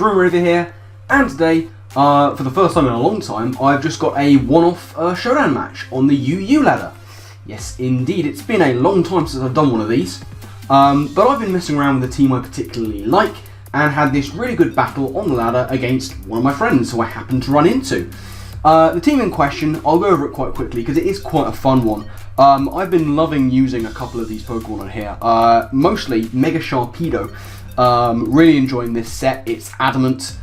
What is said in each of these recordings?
Shroomraver here, and today, for the first time in a long time, I've just got a one-off showdown match on the UU ladder. Yes, indeed, it's been a long time since I've done one of these, but I've been messing around with a team I particularly like, and had this really good battle on the ladder against one of my friends who I happened to run into. The team in question, I'll go over it quite quickly because it is quite a fun one. I've been loving using a couple of these Pokemon on here, mostly Mega Sharpedo. Really enjoying this set. It's Adamant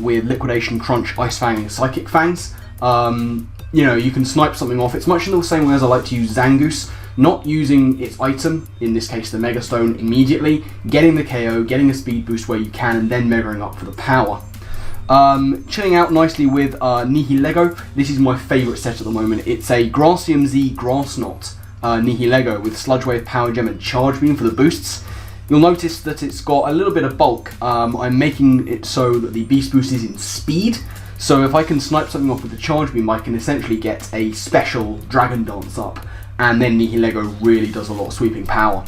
with Liquidation, Crunch, Ice Fang and Psychic Fangs. You know, you can snipe something off. It's much in the same way as I like to use Zangoose, not using its item, in this case the Mega Stone, immediately, getting the KO, getting a speed boost where you can, and then megaing up for the power. Chilling out nicely with Nihilego. This is my favourite set at the moment. It's a Grassium Z Grass Knot Nihilego with Sludge Wave, Power Gem and Charge Beam for the boosts. You'll notice that it's got a little bit of bulk. I'm making it so that the Beast Boost is in speed. So if I can snipe something off with the Charge Beam, I can essentially get a special Dragon Dance up. And then Nihilego really does a lot of sweeping power.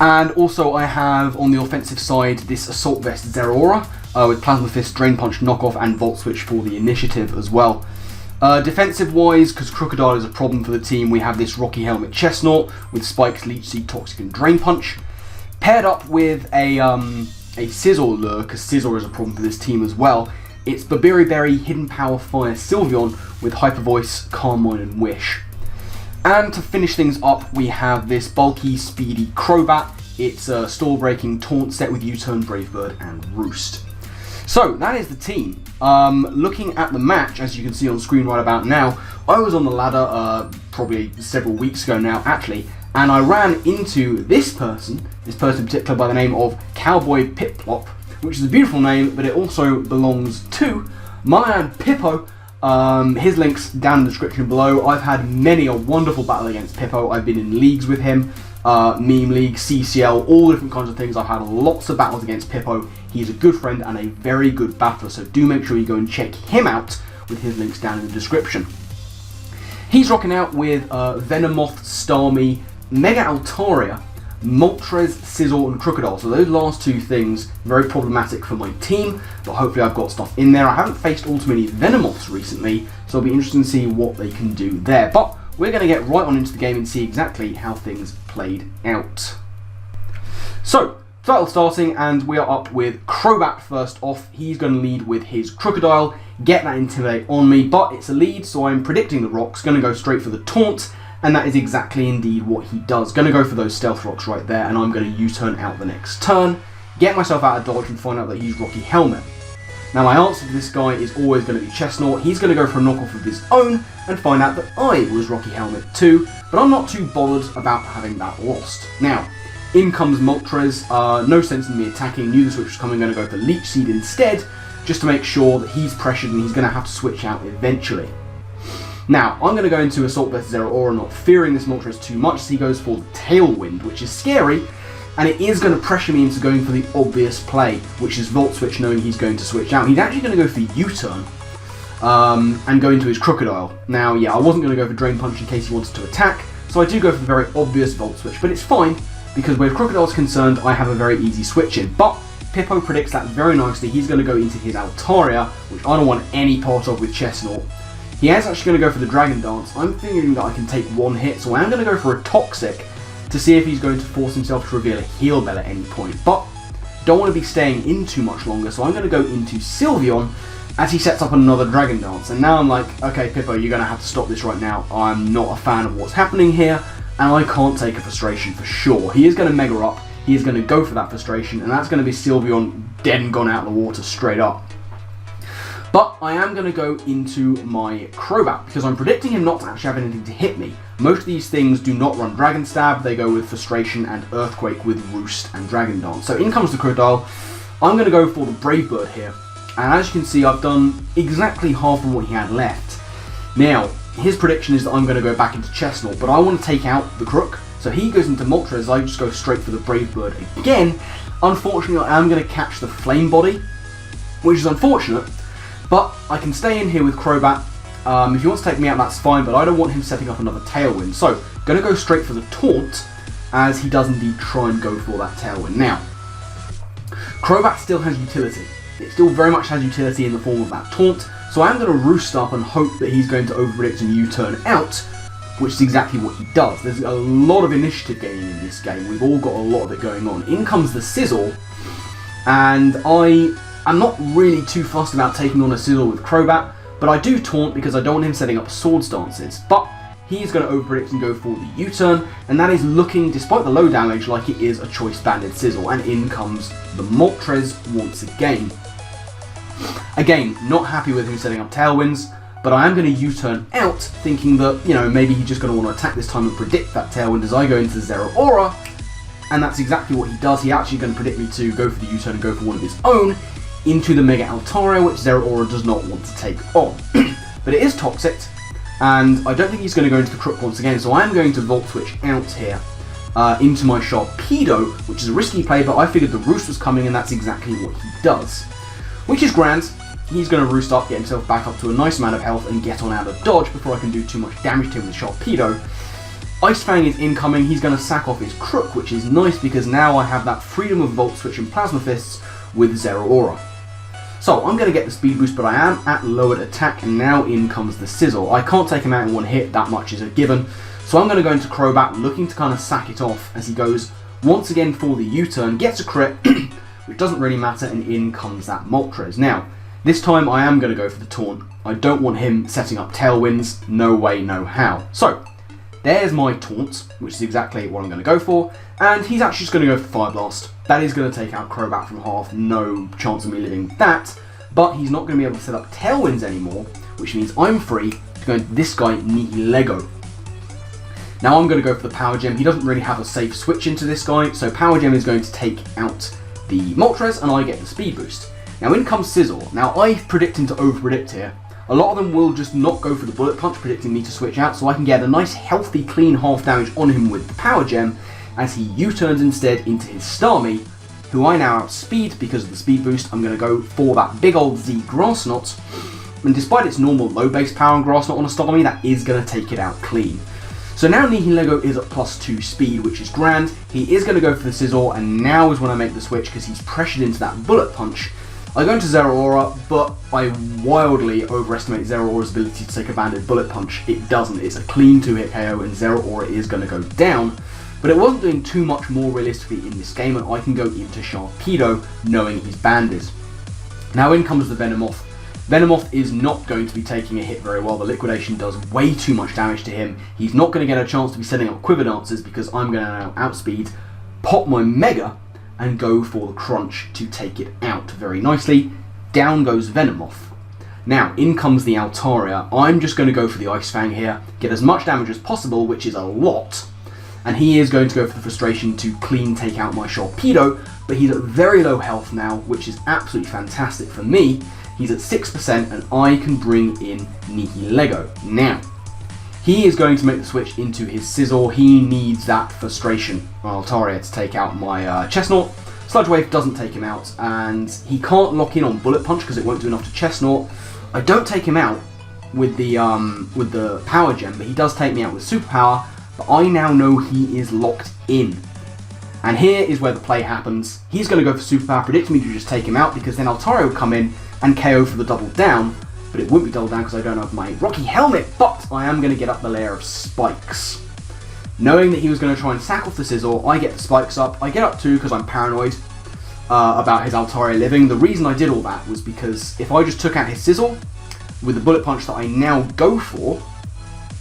And also I have, on the offensive side, this Assault Vest Zeraora with Plasma Fist, Drain Punch, Knockoff and Volt Switch for the initiative as well. Defensive wise, because Crocodile is a problem for the team, we have this Rocky Helmet Chestnut with Spikes, Leech Seed, Toxic and Drain Punch. Paired up with a Scizor lure, because Scizor is a problem for this team as well. It's Babiri Berry, Hidden Power Fire Sylveon with Hyper Voice, Calm Mind and Wish. And to finish things up, we have this bulky, speedy Crobat. It's a stall breaking taunt set with U-Turn, Brave Bird and Roost. So that is the team. Looking at the match, as you can see on screen right about now, I was on the ladder probably several weeks ago now actually, and I ran into this person in particular by the name of Cowboy Pipplop, which is a beautiful name, but it also belongs to my man Pippo. His link's down in the description below. I've had many a wonderful battle against Pippo. I've been in leagues with him, Meme League, CCL, all different kinds of things. I've had lots of battles against Pippo. He's a good friend and a very good battler, so do make sure you go and check him out with his links down in the description. He's rocking out with Venomoth, Starmie, Mega Altaria, Moltres, Scizor and Crocodile. So those last two things, very problematic for my team, but hopefully I've got stuff in there. I haven't faced all too many Venomoths recently, so it'll be interesting to see what they can do there. But we're going to get right on into the game and see exactly how things played out. So, battle starting, and we are up with Crobat first off. He's going to lead with his Crocodile, get that Intimidate on me, but it's a lead, so I'm predicting the rocks, going to go straight for the Taunt, and that is exactly indeed what he does. Going to go for those Stealth Rocks right there, and I'm going to U-turn out the next turn, get myself out of dodge and find out that he's Rocky Helmet. Now my answer to this guy is always going to be Chestnut. He's going to go for a knockoff of his own and find out that I was Rocky Helmet too, but I'm not too bothered about having that lost. Now, in comes Moltres. No sense in me attacking. Knew the switch was coming. Going to go for Leech Seed instead, just to make sure that he's pressured and he's going to have to switch out eventually. Now, I'm going to go into Assault Vest Zeraora, not fearing this Moltres too much, so he goes for the Tailwind, which is scary, and it is going to pressure me into going for the obvious play, which is Volt Switch, knowing he's going to switch out. He's actually going to go for U-Turn and go into his Crocodile. Now, yeah, I wasn't going to go for Drain Punch in case he wanted to attack, so I do go for the very obvious Volt Switch, but it's fine, because where Crocodile's concerned, I have a very easy switch in. But Pippo predicts that very nicely. He's going to go into his Altaria, which I don't want any part of with Chestnut. He is actually going to go for the Dragon Dance. I'm figuring that I can take one hit, so I am going to go for a Toxic to see if he's going to force himself to reveal a Heal Bell at any point. But don't want to be staying in too much longer, so I'm going to go into Sylveon as he sets up another Dragon Dance. And now I'm like, okay, Pippo, you're going to have to stop this right now. I'm not a fan of what's happening here, and I can't take a frustration for sure. He is going to Mega Up, he is going to go for that frustration, and that's going to be Sylveon dead and gone out of the water straight up. But I am going to go into my Crobat, because I'm predicting him not to actually have anything to hit me. Most of these things do not run Dragon Stab, they go with Frustration and Earthquake with Roost and Dragon Dance. So in comes the Crocodile. I'm going to go for the Brave Bird here. And as you can see, I've done exactly half of what he had left. Now, his prediction is that I'm going to go back into Chestnut, but I want to take out the Crook. So he goes into Moltres, I just go straight for the Brave Bird again. Unfortunately, I am going to catch the Flame Body, which is unfortunate. But I can stay in here with Crobat. If he wants to take me out, that's fine, but I don't want him setting up another Tailwind. So, going to go straight for the Taunt, as he does indeed try and go for that Tailwind. Now, Crobat still has utility. It still very much has utility in the form of that taunt, so I'm going to roost up and hope that he's going to overpredict and U-turn out, which is exactly what he does. There's a lot of initiative gaining in this game. We've all got a lot of it going on. In comes the Sizzle, and I'm not really too fussed about taking on a Sizzle with Crobat, but I do taunt because I don't want him setting up sword stances. But he's going to overpredict and go for the U-turn, and that is looking, despite the low damage, like it is a choice banded Sizzle, and in comes the Moltres once again. Again, not happy with him setting up Tailwinds, but I am going to U-turn out, thinking that, you know, maybe he's just going to want to attack this time and predict that Tailwind as I go into Zeraora, and that's exactly what he does. He's actually going to predict me to go for the U-turn and go for one of his own into the Mega Altaria, which Zeraora does not want to take on. But it is Toxic, and I don't think he's going to go into the Crook once again, so I am going to Volt Switch out here into my Sharpedo, which is a risky play, but I figured the Roost was coming, and that's exactly what he does. Which is grand. He's going to Roost up, get himself back up to a nice amount of health, and get on out of dodge before I can do too much damage to him with Sharpedo. Ice Fang is incoming. He's going to sack off his Crook, which is nice because now I have that freedom of Volt Switch and Plasma Fists with Zeraora. So I'm going to get the speed boost, but I am at lowered attack, and now in comes the Sizzle. I can't take him out in one hit, that much is a given. So I'm going to go into Crobat, looking to kind of sack it off as he goes once again for the U-turn, gets a crit, which doesn't really matter, and in comes that Moltres. Now, this time I am going to go for the taunt. I don't want him setting up Tailwinds, no way, no how. So, there's my taunt, which is exactly what I'm going to go for, and he's actually just going to go for Fire Blast. That is going to take out Crobat from half, no chance of me living that, but he's not going to be able to set up Tailwinds anymore, which means I'm free to go into this guy, Nihilego. Now I'm going to go for the Power Gem. He doesn't really have a safe switch into this guy, so Power Gem is going to take out the Moltres, and I get the speed boost. Now in comes Sizzle. Now I predict him to over-predict here. A lot of them will just not go for the Bullet Punch, predicting me to switch out, so I can get a nice healthy clean half damage on him with the Power Gem, as he U-turns instead into his Starmie, who I now outspeed because of the speed boost. I'm going to go for that big old Z Grass Knot, and despite its normal low base power and Grass Knot on a Starmie, that is going to take it out clean. So now Nihilego is at +2 speed, which is grand. He is going to go for the Sizzle, and now is when I make the switch because he's pressured into that Bullet Punch. I go into Zeraora, but I wildly overestimate Zeraora's ability to take a banded Bullet Punch. It doesn't. It's a clean 2-hit KO, and Zeraora is going to go down. But it wasn't doing too much more realistically in this game, and I can go into Sharpedo knowing he's banded. Now in comes the Venomoth. Venomoth is not going to be taking a hit very well. The Liquidation does way too much damage to him. He's not going to get a chance to be setting up Quiver Dancers because I'm going to now outspeed, pop my Mega, and go for the Crunch to take it out very nicely. Down goes Venomoth. Now, in comes the Altaria. I'm just going to go for the Ice Fang here, get as much damage as possible, which is a lot, and he is going to go for the Frustration to clean take out my Sharpedo, but he's at very low health now, which is absolutely fantastic for me. He's at 6%, and I can bring in Nihilego. Now, he is going to make the switch into his Sizzle. He needs that Frustration on Altaria to take out my Chestnut. Sludge Wave doesn't take him out, and he can't lock in on Bullet Punch because it won't do enough to Chestnut. I don't take him out with the Power Gem, but he does take me out with Superpower, but I now know he is locked in. And here is where the play happens. He's going to go for Superpower, predicting me to just take him out, because then Altaria would come in and KO for the double down, but it wouldn't be double down because I don't have my Rocky Helmet, but I am going to get up the layer of Spikes. Knowing that he was going to try and sack off the Sizzle, I get the Spikes up. I get up 2 because I'm paranoid about his Altaria living. The reason I did all that was because if I just took out his Sizzle with the Bullet Punch that I now go for,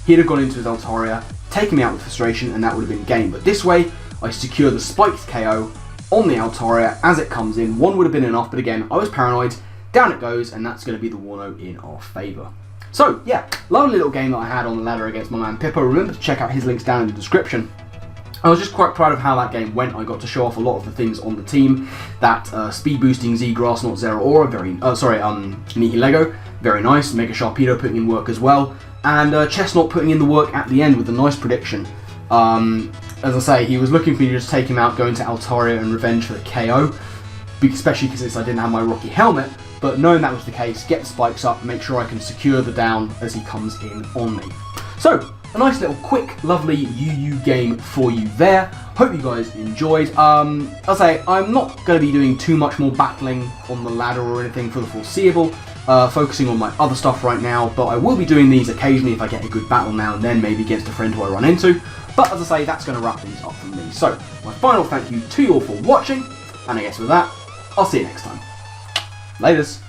he'd have gone into his Altaria, taken me out with Frustration, and that would have been game. But this way, I secure the Spiked KO on the Altaria as it comes in. One would have been enough, but again, I was paranoid. Down it goes, and that's going to be the 1-0 in our favour. So, yeah, lovely little game that I had on the ladder against my man Pippo. Remember to check out his links down in the description. I was just quite proud of how that game went. I got to show off a lot of the things on the team. That speed boosting Z Grass Knot Zeraora, Nihilego, very nice. Mega Sharpedo putting in work as well, and Chestnut putting in the work at the end with a nice prediction. As I say, he was looking for me to just take him out, go into Altaria and revenge for the KO, especially because I didn't have my Rocky Helmet. But knowing that was the case, get the Spikes up, make sure I can secure the down as he comes in on me. So, a nice little quick, lovely UU game for you there. Hope you guys enjoyed. I'll say, I'm not going to be doing too much more battling on the ladder or anything for the foreseeable, focusing on my other stuff right now, but I will be doing these occasionally if I get a good battle now and then, maybe against a friend who I run into. But as I say, that's going to wrap things up for me. So, my final thank you to you all for watching, and I guess with that, I'll see you next time. Laters.